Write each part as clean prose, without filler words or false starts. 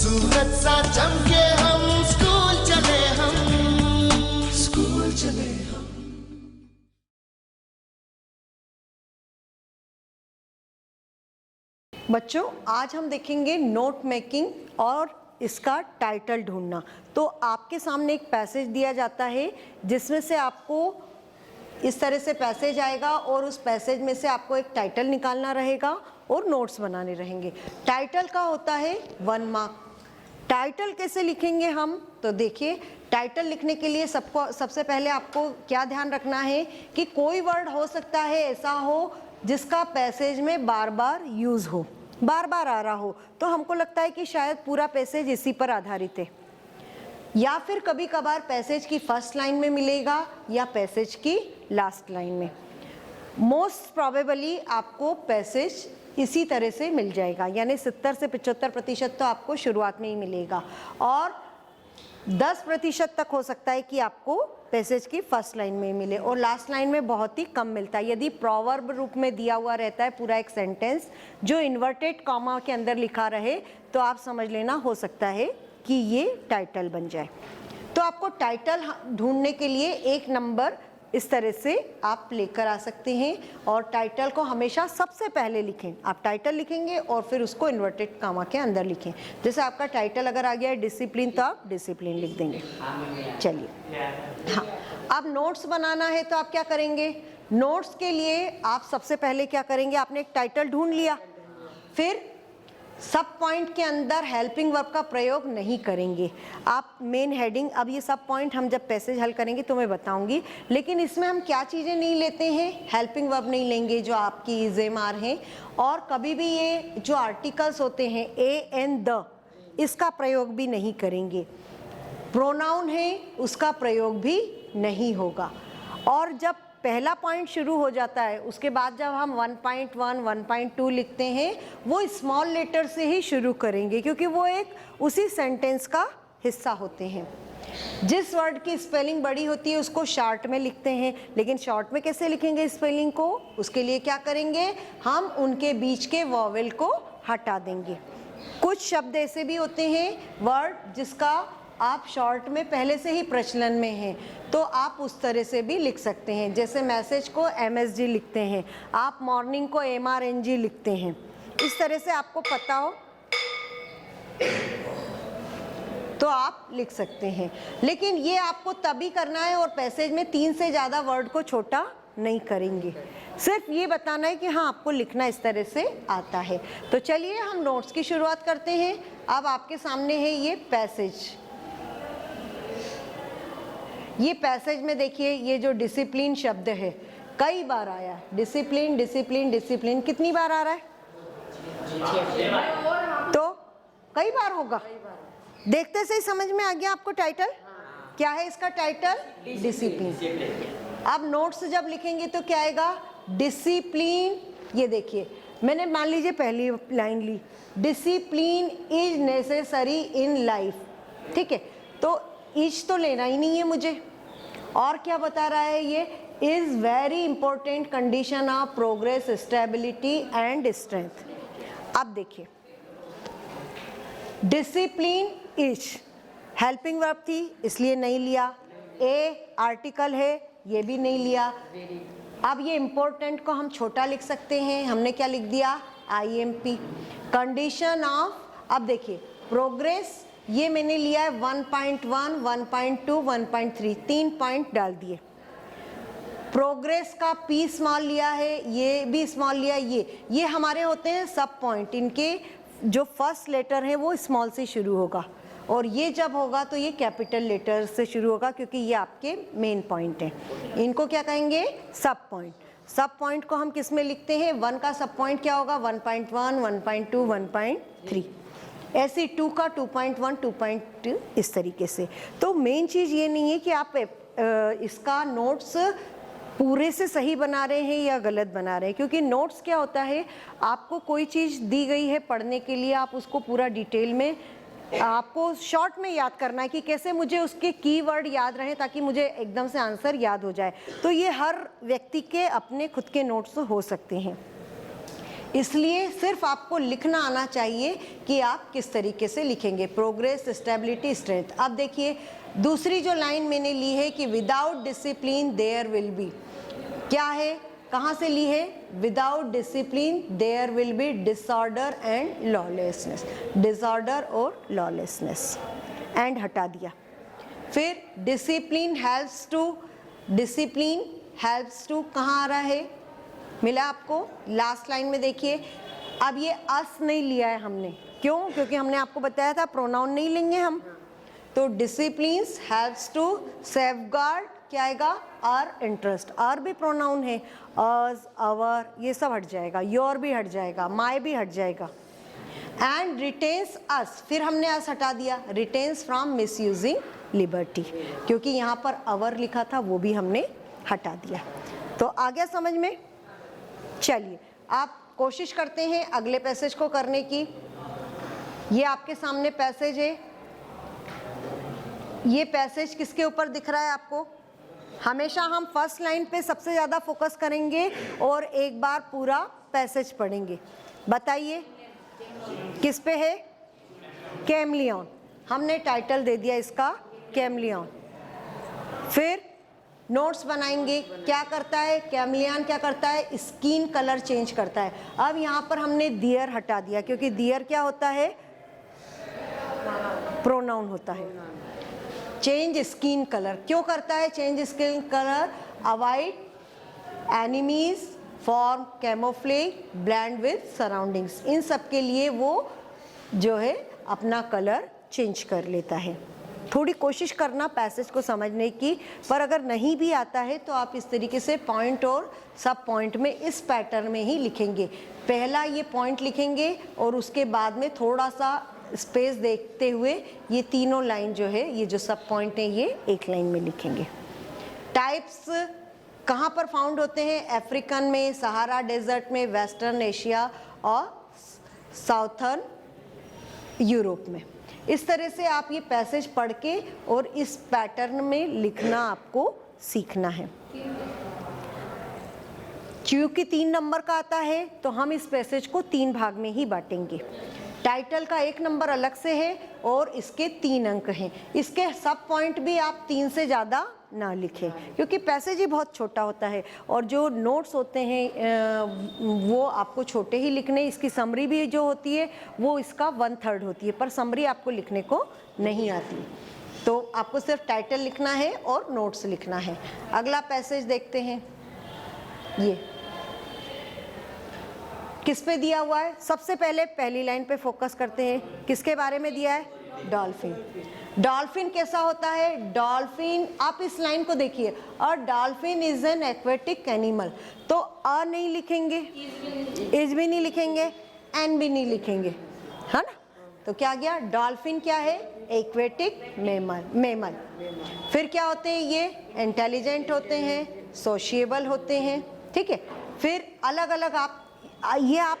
सूरज सा चमके हम, स्कूल चले हम, स्कूल चले हम। बच्चों, आज हम देखेंगे नोट मेकिंग और इसका टाइटल ढूंढना। तो आपके सामने एक पैसेज दिया जाता है जिसमें से आपको इस तरह से पैसेज आएगा और उस पैसेज में से आपको एक टाइटल निकालना रहेगा और नोट्स बनाने रहेंगे। टाइटल का होता है 1 मार्क। टाइटल कैसे लिखेंगे हम? तो देखिए, टाइटल लिखने के लिए सबसे पहले आपको क्या ध्यान रखना है कि कोई वर्ड हो सकता है ऐसा हो जिसका पैसेज में बार बार यूज़ हो, बार बार आ रहा हो, तो हमको लगता है कि शायद पूरा पैसेज इसी पर आधारित है। या फिर कभी कभार पैसेज की फर्स्ट लाइन में मिलेगा या पैसेज की लास्ट लाइन में। मोस्ट प्रोबेबली आपको पैसेज इसी तरह से मिल जाएगा, यानी 70 से 75% तो आपको शुरुआत में ही मिलेगा और 10% तक हो सकता है कि आपको पैसेज की फर्स्ट लाइन में मिले और लास्ट लाइन में बहुत ही कम मिलता है। यदि प्रोवर्ब रूप में दिया हुआ रहता है पूरा एक सेंटेंस जो इन्वर्टेड कॉमा के अंदर लिखा रहे, तो आप समझ लेना हो सकता है कि ये टाइटल बन जाए। तो आपको टाइटल ढूंढने के लिए एक नंबर इस तरह से आप लेकर आ सकते हैं और टाइटल को हमेशा सबसे पहले लिखें। आप टाइटल लिखेंगे और फिर उसको इन्वर्टेड कॉमा के अंदर लिखें। जैसे आपका टाइटल अगर आ गया है डिसिप्लिन, तो आप डिसिप्लिन लिख देंगे। चलिए, हाँ, अब नोट्स बनाना है तो आप क्या करेंगे? नोट्स के लिए आप सबसे पहले क्या करेंगे? आपने एक टाइटल ढूंढ लिया, फिर सब पॉइंट के अंदर हेल्पिंग वर्ब का प्रयोग नहीं करेंगे आप। मेन हेडिंग, अब ये सब पॉइंट हम जब पैसेज हल करेंगे तो मैं बताऊंगी, लेकिन इसमें हम क्या चीज़ें नहीं लेते हैं? हेल्पिंग वर्ब नहीं लेंगे जो आपकी इज एम आर हैं, और कभी भी ये जो आर्टिकल्स होते हैं ए एन द, इसका प्रयोग भी नहीं करेंगे। प्रोनाउन है उसका प्रयोग भी नहीं होगा। और जब पहला पॉइंट शुरू हो जाता है उसके बाद जब हम 1.1, 1.2 लिखते हैं वो स्मॉल लेटर से ही शुरू करेंगे, क्योंकि वो एक उसी सेंटेंस का हिस्सा होते हैं। जिस वर्ड की स्पेलिंग बड़ी होती है उसको शॉर्ट में लिखते हैं, लेकिन शॉर्ट में कैसे लिखेंगे स्पेलिंग को? उसके लिए क्या करेंगे? हम उनके बीच के वॉवेल को हटा देंगे। कुछ शब्द ऐसे भी होते हैं वर्ड जिसका आप शॉर्ट में पहले से ही प्रचलन में हैं, तो आप उस तरह से भी लिख सकते हैं। जैसे मैसेज को MSG लिखते हैं, आप मॉर्निंग को MRNG लिखते हैं। इस तरह से आपको पता हो तो आप लिख सकते हैं, लेकिन ये आपको तभी करना है और पैसेज में 3 से ज़्यादा वर्ड को छोटा नहीं करेंगे। सिर्फ ये बताना है कि हाँ, आपको लिखना इस तरह से आता है। तो चलिए हम नोट्स की शुरुआत करते हैं। अब आपके सामने है ये पैसेज। ये पैसेज में देखिए, ये जो डिसिप्लिन शब्द है कई बार आया। डिसिप्लिन डिसिप्लिन डिसिप्लिन कितनी बार आ रहा है? तो कई बार होगा। देखते से ही समझ में आ गया आपको टाइटल क्या है? इसका टाइटल डिसिप्लिन। अब नोट्स जब लिखेंगे तो क्या आएगा? डिसिप्लिन। ये देखिए, मैंने मान लीजिए पहली लाइन ली, discipline is necessary in life. ठीक है, तो इज तो लेना ही नहीं है मुझे। और क्या बता रहा है? ये is very important condition of progress, stability and strength. अब देखिए, डिसिप्लिन इज हेल्पिंग वर्ब थी इसलिए नहीं लिया, ए आर्टिकल है ये भी नहीं लिया। अब ये इंपॉर्टेंट को हम छोटा लिख सकते हैं, हमने क्या लिख दिया? IMP। कंडीशन ऑफ, अब देखिए प्रोग्रेस, ये मैंने लिया है 1.1, 1.2, 1.3, 3 पॉइंट डाल दिए। प्रोग्रेस का P स्मॉल लिया है, ये भी स्मॉल लिया। ये हमारे होते हैं सब पॉइंट, इनके जो फर्स्ट लेटर है वो स्मॉल से शुरू होगा, और ये जब होगा तो ये कैपिटल लेटर से शुरू होगा, क्योंकि ये आपके मेन पॉइंट हैं। इनको क्या कहेंगे? सब पॉइंट। सब पॉइंट को हम किस में लिखते हैं? 1 का सब पॉइंट क्या होगा? 1.1, 1.2, 1.3। ऐसे 2 का 2.1, 2.2, इस तरीके से। तो मेन चीज़ ये नहीं है कि आप इसका नोट्स पूरे से सही बना रहे हैं या गलत बना रहे हैं, क्योंकि नोट्स क्या होता है, आपको कोई चीज़ दी गई है पढ़ने के लिए, आप उसको पूरा डिटेल में, आपको शॉर्ट में याद करना है कि कैसे मुझे उसके कीवर्ड याद रहें ताकि मुझे एकदम से आंसर याद हो जाए। तो ये हर व्यक्ति के अपने खुद के नोट्स हो सकते हैं। इसलिए सिर्फ आपको लिखना आना चाहिए कि आप किस तरीके से लिखेंगे, प्रोग्रेस, स्टेबिलिटी, स्ट्रेंथ। अब देखिए दूसरी जो लाइन मैंने ली है कि without discipline there will be, क्या है, कहाँ से ली है, without discipline there will be disorder and lawlessness, disorder और लॉलेसनेस, एंड हटा दिया। फिर डिसिप्लिन हेल्प्स टू कहाँ आ रहा है, मिला आपको लास्ट लाइन में। देखिए अब ये अस नहीं लिया है हमने, क्यों, क्योंकि हमने आपको बताया था प्रोनाउन नहीं लेंगे हम। तो डिसिप्लिन्स हेल्प्स टू सेफगार्ड क्या आएगा, आर इंटरेस्ट, आर भी प्रोनाउन है, अस, आवर ये सब हट जाएगा, योर भी हट जाएगा, माई भी हट जाएगा। एंड रिटेन्स अस, फिर हमने अस हटा दिया, रिटेन्स फ्रॉम मिसयूजिंग लिबर्टी, क्योंकि यहाँ पर आवर लिखा था वो भी हमने हटा दिया। तो आ गया समझ में। चलिए आप कोशिश करते हैं अगले पैसेज को करने की। ये आपके सामने पैसेज है, ये पैसेज किसके ऊपर दिख रहा है आपको, हमेशा हम फर्स्ट लाइन पे सबसे ज़्यादा फोकस करेंगे और एक बार पूरा पैसेज पढ़ेंगे। बताइए किस पे है, कैमलियन, हमने टाइटल दे दिया इसका कैमलियन। फिर नोट्स बनाएंगे, क्या करता है कैमलियन, क्या करता है, स्किन कलर चेंज करता है। अब यहाँ पर हमने दियर हटा दिया, क्योंकि दियर क्या होता है, प्रोनाउन होता है। चेंज स्किन कलर क्यों करता है, change skin colour, avoid enemies, form camouflage, blend with surroundings, इन सब के लिए वो जो है अपना कलर चेंज कर लेता है। थोड़ी कोशिश करना पैसेज को समझने की, पर अगर नहीं भी आता है तो आप इस तरीके से पॉइंट और सब पॉइंट में इस पैटर्न में ही लिखेंगे। पहला ये पॉइंट लिखेंगे और उसके बाद में थोड़ा सा स्पेस देखते हुए ये तीनों लाइन जो है, ये जो सब पॉइंट है, ये एक लाइन में लिखेंगे। टाइप्स कहाँ पर फाउंड होते हैं, अफ्रीकन में, सहारा डेजर्ट में, वेस्टर्न एशिया और साउथर्न यूरोप में। इस तरह से आप ये पैसेज पढ़ के और इस पैटर्न में लिखना आपको सीखना है। क्योंकि 3 नंबर का आता है तो हम इस पैसेज को 3 भाग में ही बांटेंगे। टाइटल का 1 नंबर अलग से है और इसके 3 अंक हैं। इसके सब पॉइंट भी आप 3 से ज़्यादा ना लिखें, क्योंकि पैसेज ही बहुत छोटा होता है और जो नोट्स होते हैं वो आपको छोटे ही लिखने। इसकी समरी भी जो होती है वो इसका 1/3 होती है, पर समरी आपको लिखने को नहीं आती। तो आपको सिर्फ टाइटल लिखना है और नोट्स लिखना है। अगला पैसेज देखते हैं, ये किस पे दिया हुआ है। सबसे पहले पहली लाइन पे फोकस करते हैं, किसके बारे में दिया है, डॉल्फिन। डॉल्फिन कैसा होता है, डॉल्फिन, आप इस लाइन को देखिए, a dolphin is an aquatic animal. तो अ नहीं लिखेंगे, इज भी नहीं लिखेंगे, एन भी नहीं लिखेंगे, है ना। तो क्या गया, डॉल्फिन क्या है, एक्वेटिक मैमल। फिर क्या होते हैं, ये इंटेलिजेंट होते हैं, सोशिएबल होते हैं, ठीक है। फिर अलग अलग आप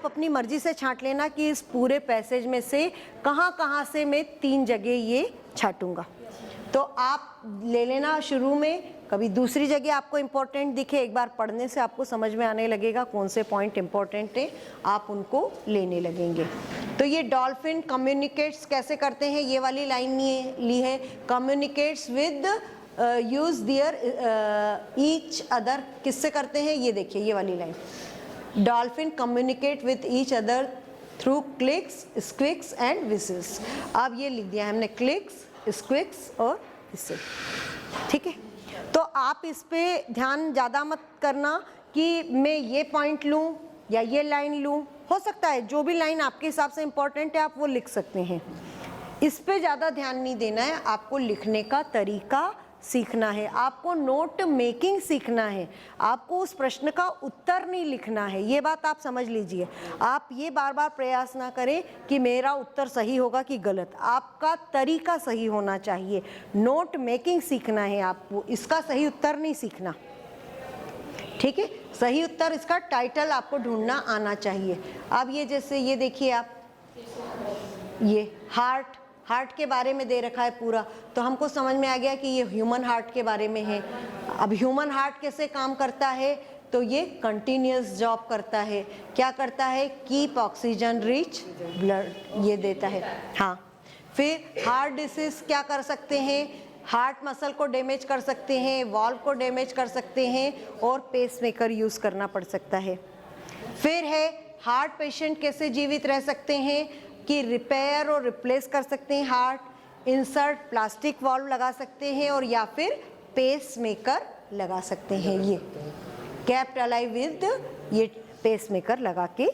अपनी मर्जी से छांट लेना कि इस पूरे पैसेज में से कहाँ से मैं 3 जगह ये छाटूंगा। तो आप ले लेना शुरू में, कभी दूसरी जगह आपको इम्पोर्टेंट दिखे, एक बार पढ़ने से आपको समझ में आने लगेगा कौन से पॉइंट इम्पोर्टेंट है, आप उनको लेने लगेंगे। तो ये डॉल्फिन कम्युनिकेट्स कैसे करते हैं, ये वाली लाइन ली है, communicates with use their each other, किससे करते हैं, ये देखिए ये वाली line, dolphin communicate with each other through clicks, squeaks and whistles. अब ये लिख दिया हमने, क्लिक्स, स्क्विक्स और विसल, ठीक है। तो आप इस पे ध्यान ज़्यादा मत करना कि मैं ये पॉइंट लूँ या ये लाइन लूँ, हो सकता है जो भी लाइन आपके हिसाब से इम्पोर्टेंट है आप वो लिख सकते हैं। इस पे ज़्यादा ध्यान नहीं देना है, आपको लिखने का तरीका सीखना है, आपको नोट मेकिंग सीखना है, आपको उस प्रश्न का उत्तर नहीं लिखना है। ये बात आप समझ लीजिए। आप ये बार बार प्रयास ना करें कि मेरा उत्तर सही होगा कि गलत, आपका तरीका सही होना चाहिए। नोट मेकिंग सीखना है आपको, इसका सही उत्तर नहीं सीखना, ठीक है। सही उत्तर इसका टाइटल आपको ढूंढना आना चाहिए। अब ये जैसे ये देखिए आप, ये हार्ट के बारे में दे रखा है पूरा, तो हमको समझ में आ गया कि ये ह्यूमन हार्ट के बारे में है। अब ह्यूमन हार्ट कैसे काम करता है, तो ये कंटिन्यूस जॉब करता है। क्या करता है? कीप ऑक्सीजन रिच ब्लड, ये देता है। हाँ, फिर हार्ट डिसीज क्या कर सकते हैं? हार्ट मसल को डैमेज कर सकते हैं, वॉल्व को डैमेज कर सकते हैं और पेसमेकर यूज़ करना पड़ सकता है। फिर है हार्ट पेशेंट कैसे जीवित रह सकते हैं कि रिपेयर और रिप्लेस कर सकते हैं हार्ट, इंसर्ट प्लास्टिक वॉल्व लगा सकते हैं और या फिर पेसमेकर लगा सकते हैं। ये केप्ट अलाइव विद, ये पेसमेकर लगा के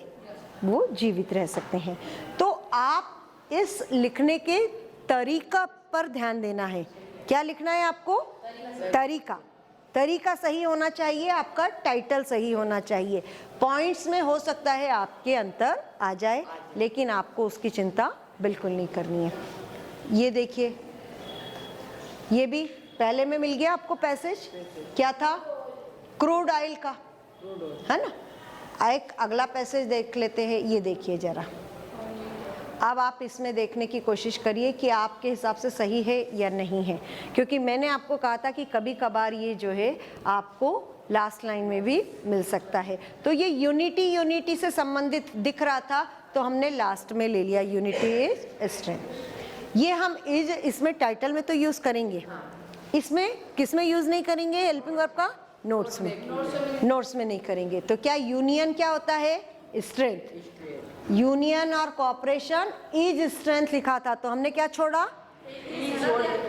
वो जीवित रह सकते हैं। तो आप इस लिखने के तरीका पर ध्यान देना है। क्या लिखना है आपको? तरीका सही होना चाहिए, आपका टाइटल सही होना चाहिए। पॉइंट्स में हो सकता है आपके अंतर आ जाए, लेकिन आपको उसकी चिंता बिल्कुल नहीं करनी है। ये देखिए, ये भी पहले में मिल गया आपको पैसेज। क्या था? क्रूड ऑयल का, है ना। एक अगला पैसेज देख लेते हैं। ये देखिए जरा, अब आप इसमें देखने की कोशिश करिए कि आपके हिसाब से सही है या नहीं है, क्योंकि मैंने आपको कहा था कि कभी कभार ये जो है आपको लास्ट लाइन में भी मिल सकता है। तो ये यूनिटी से संबंधित दिख रहा था, तो हमने लास्ट में ले लिया, यूनिटी इज स्ट्रेंथ। ये हम इज इसमें टाइटल में तो यूज करेंगे, इसमें किस में यूज नहीं करेंगे? हेल्पिंग वर्ब का नोट्स में नहीं करेंगे। तो क्या यूनियन क्या होता है? स्ट्रेंथ। यूनियन और कॉपरेशन इज स्ट्रेंथ लिखा था, तो हमने क्या छोड़ा?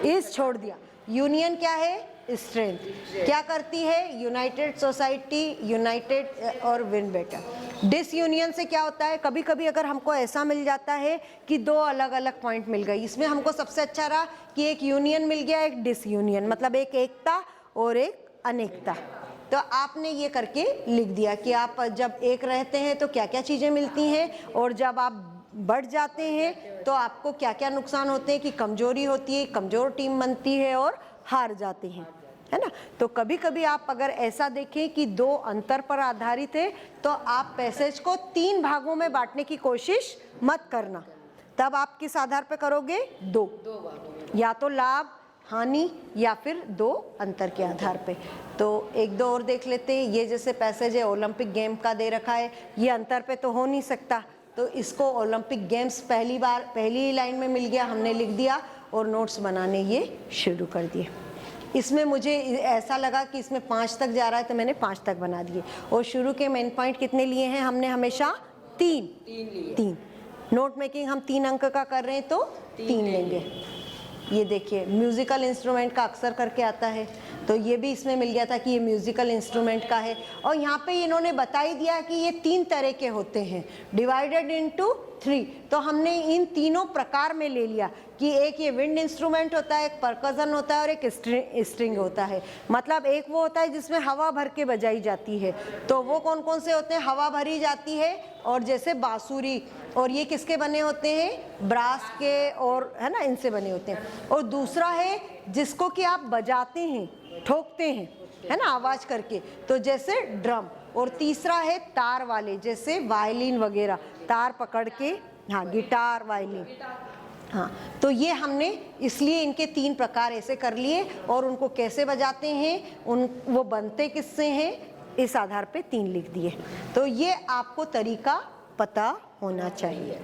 इज छोड़ दिया। यूनियन क्या है? स्ट्रेंथ। क्या करती है? यूनाइटेड सोसाइटी, यूनाइटेड और विन बेटर। डिसयूनियन से क्या होता है? कभी कभी अगर हमको ऐसा मिल जाता है कि दो अलग अलग पॉइंट मिल गई, इसमें हमको सबसे अच्छा रहा कि एक यूनियन मिल गया, एक डिसयूनियन, मतलब एक एकता और एक अनेकता। तो आपने ये करके लिख दिया कि आप जब एक रहते हैं तो क्या क्या चीज़ें मिलती हैं, और जब आप बढ़ जाते हैं तो आपको क्या क्या नुकसान होते हैं, कि कमजोरी होती है, कमजोर टीम बनती है और हार जाते हैं, है ना। तो कभी कभी आप अगर ऐसा देखें कि दो अंतर पर आधारित है, तो आप पैसेज को 3 भागों में बांटने की कोशिश मत करना। तब आप किस आधार पर करोगे? दो भागों में, या तो लाभ हानि या फिर 2 अंतर के आधार पे। तो एक दो और देख लेते हैं। ये जैसे पैसेज है ओलंपिक गेम का दे रखा है, ये अंतर पे तो हो नहीं सकता, तो इसको ओलंपिक गेम्स पहली लाइन में मिल गया, हमने लिख दिया और नोट्स बनाने ये शुरू कर दिए। इसमें मुझे ऐसा लगा कि इसमें 5 तक जा रहा है, तो मैंने 5 तक बना दिए। और शुरू के मेन पॉइंट कितने लिए हैं हमने? हमेशा 3। नोट मेकिंग हम 3 अंक का कर रहे हैं तो 3 लेंगे। ये देखिए, म्यूजिकल इंस्ट्रूमेंट का अक्सर करके आता है, तो ये भी इसमें मिल गया था कि ये म्यूजिकल इंस्ट्रूमेंट का है। और यहाँ पे इन्होंने बता ही दिया कि ये 3 तरह के होते हैं, डिवाइडेड इनटू 3। तो हमने इन तीनों प्रकार में ले लिया कि एक ये विंड इंस्ट्रूमेंट होता है, एक परकशन होता है और एक स्ट्रिंग होता है। मतलब एक वो होता है जिसमें हवा भर के बजाई जाती है, तो वो कौन कौन से होते हैं? हवा भरी जाती है, और जैसे बांसुरी, और ये किसके बने होते हैं? ब्रास के, और है ना, इनसे बने होते हैं। और दूसरा है जिसको कि आप बजाते हैं, ठोकते हैं, है ना, आवाज करके, तो जैसे ड्रम। और तीसरा है तार वाले, जैसे वायलिन वगैरह, तार पकड़ के, हाँ, गिटार, वायलिन। हाँ, तो ये हमने इसलिए इनके 3 प्रकार ऐसे कर लिए, और उनको कैसे बजाते हैं, वो बनते किससे हैं, इस आधार पे 3 लिख दिए। तो ये आपको तरीका पता होना चाहिए,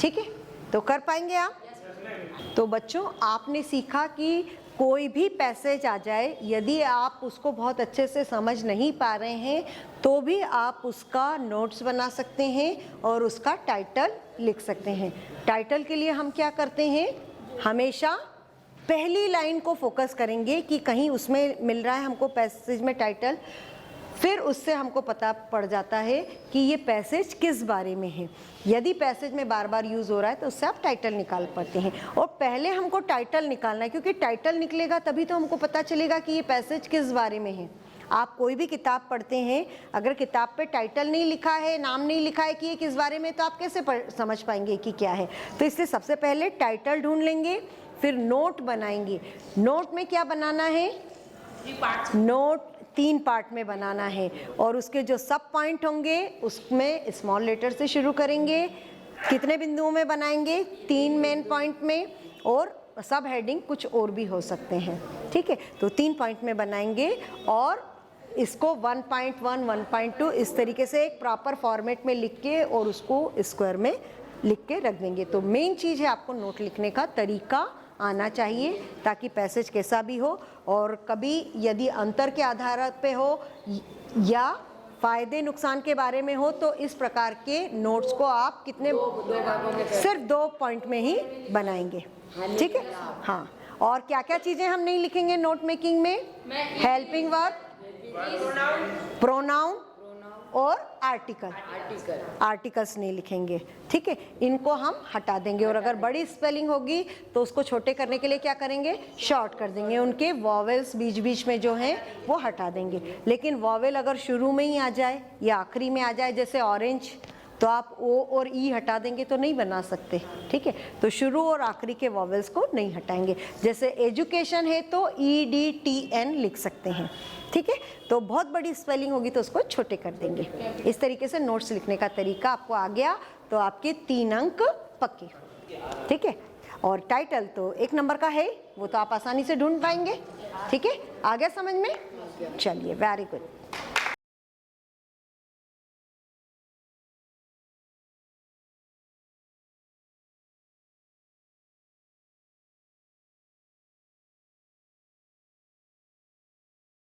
ठीक है। तो कर पाएंगे आप? तो बच्चों, आपने सीखा कि कोई भी पैसेज आ जाए, यदि आप उसको बहुत अच्छे से समझ नहीं पा रहे हैं, तो भी आप उसका नोट्स बना सकते हैं और उसका टाइटल लिख सकते हैं। टाइटल के लिए हम क्या करते हैं? हमेशा पहली लाइन को फोकस करेंगे कि कहीं उसमें मिल रहा है हमको पैसेज में टाइटल, फिर उससे हमको पता पड़ जाता है कि ये पैसेज किस बारे में है। यदि पैसेज में बार बार यूज़ हो रहा है तो उससे आप टाइटल निकाल पाते हैं। और पहले हमको टाइटल निकालना है, क्योंकि टाइटल निकलेगा तभी तो हमको पता चलेगा कि ये पैसेज किस बारे में है। आप कोई भी किताब पढ़ते हैं, अगर किताब पे टाइटल नहीं लिखा है, नाम नहीं लिखा है कि ये किस बारे में, तो आप कैसे समझ पाएंगे कि क्या है। तो इसलिए सबसे पहले टाइटल ढूंढ लेंगे, फिर नोट बनाएंगे। नोट में क्या बनाना है? नोट 3 पार्ट में बनाना है, और उसके जो सब पॉइंट होंगे उसमें स्मॉल लेटर से शुरू करेंगे। कितने बिंदुओं में बनाएंगे? 3 मेन पॉइंट में, और सब हेडिंग कुछ और भी हो सकते हैं, ठीक है। तो 3 पॉइंट में बनाएंगे, और इसको 1.1, 1.2 इस तरीके से एक प्रॉपर फॉर्मेट में लिख के और उसको स्क्वायर में लिख के रख देंगे। तो मेन चीज़ है आपको नोट लिखने का तरीका आना चाहिए, ताकि पैसेज कैसा भी हो, और कभी यदि अंतर के आधार पे हो या फायदे नुकसान के बारे में हो तो इस प्रकार के नोट्स को आप कितने सिर्फ 2 पॉइंट में ही बनाएंगे, ठीक है। हाँ, और क्या क्या चीजें हम नहीं लिखेंगे नोट मेकिंग में? हेल्पिंग वर्ब, प्रोनाउन और आर्टिकल्स नहीं लिखेंगे, ठीक है। इनको हम हटा देंगे, और अगर बड़ी स्पेलिंग होगी तो उसको छोटे करने के लिए क्या करेंगे? शॉर्ट कर देंगे, उनके वॉवेल्स बीच बीच में जो हैं वो हटा देंगे। लेकिन वॉवेल अगर शुरू में ही आ जाए या आखिरी में आ जाए, जैसे ऑरेंज, तो आप ओ और ई हटा देंगे तो नहीं बना सकते, ठीक है। तो शुरू और आखिरी के वॉवेल्स को नहीं हटाएंगे। जैसे एजुकेशन है तो EDTN लिख सकते हैं, ठीक है। तो बहुत बड़ी स्पेलिंग होगी तो उसको छोटे कर देंगे। इस तरीके से नोट्स लिखने का तरीका आपको आ गया, तो आपके 3 अंक पक्के, ठीक है। और टाइटल तो 1 नंबर का है, वो तो आप आसानी से ढूंढ पाएंगे, ठीक है। आ गया समझ में? चलिए, वेरी गुड।